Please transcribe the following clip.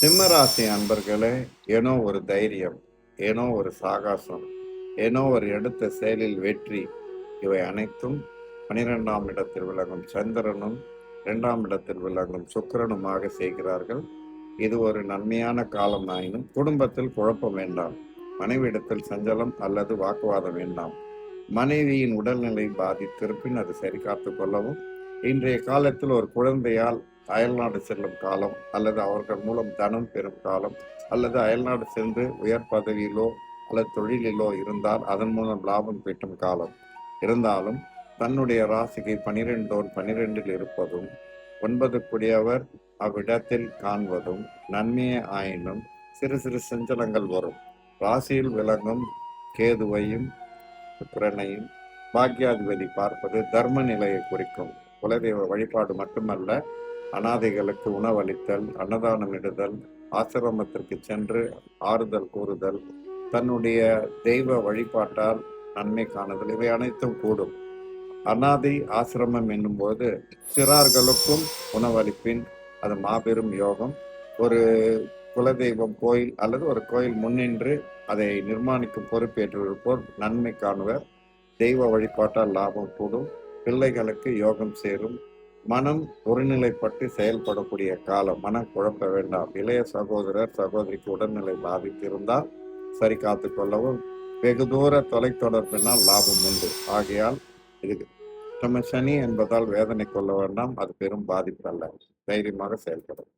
சிம்மராசி அன்பர்களே, ஏனோ ஒரு தைரியம், ஏனோ ஒரு சாகசம், ஏனோ ஒரு எடுத்த செயலில் வெற்றி, இவை அனைத்தும் 12ஆம் இடத்தில் விளங்கும் சந்திரனும் 2ஆம் இடத்தில் விளங்கும் சுக்கிரனுமாக செய்கிறார்கள். இது ஒரு நன்மையான காலம் ஆயினும் குடும்பத்தில் குழப்பம் வேண்டாம். மனைவியிடத்தில் சஞ்சலம் அல்லது வாக்குவாதம் வேண்டாம். மனைவியின் உடல்நிலை பாதித்திருப்பின் அது சரி காத்து கொள்ளவும். இன்றைய காலத்தில் ஒரு குழந்தையால் அயல்நாடு செல்லும் காலம், அல்லது அவர்கள் மூலம் தனம் பெறும் காலம், அல்லது அயல்நாடு சென்று உயர் பதவியிலோ அல்லது தொழிலிலோ இருந்தால் அதன் மூலம் லாபம் பெற்றும் காலம். இருந்தாலும் தன்னுடைய ராசிக்கு 12 இருப்பதும் 9 கூடியவர் அவ்விடத்தில் காண்பதும் நன்மையே ஆயினும் சிறு சிறு சஞ்சலங்கள் வரும். ராசியில் விளங்கும் கேதுவையும் சுக்கிரனையும் பாக்யாதிபதி பார்ப்பது தர்ம நிலையை குறிக்கும். குலதெய்வ வழிபாடு மட்டுமல்ல, அனாதைகளுக்கு உணவளித்தல், அன்னதானம் இடுதல், ஆசிரமத்திற்கு சென்று ஆறுதல் கூறுதல், தன்னுடைய தெய்வ வழிபாட்டால் நன்மை காணுதல், இவை அனைத்தும் கூடும். அனாதை ஆசிரமம் என்னும் போது சிறார்களுக்கும் உணவளிப்பின் அது மாபெரும் யோகம். ஒரு குலதெய்வம் கோயில் அல்லது ஒரு கோயில் முன்னின்று அதை நிர்மாணிக்கும் பொறுப்பேற்றிருப்போர் நன்மை காணுவர். தெய்வ வழிபாட்டால் லாபம் கூடும். பிள்ளைகளுக்கு யோகம் சேரும். மனம் ஒருநிலைப்பட்டு செயல்படக்கூடிய காலம். மனம் குழப்ப வேண்டாம். இளைய சகோதரர் சகோதரிக்கு உடல்நிலை பாதித்திருந்தால் சரி காத்து கொள்ளவும். வெகு தூர தொலைத்தொடர்பினால் லாபம் உண்டு. ஆகையால் இது நம்ம சனி என்பதால் வேதனை கொள்ள வேண்டாம். அது பெரும் பாதிப்பு அல்ல. தைரியமாக செயல்படும்.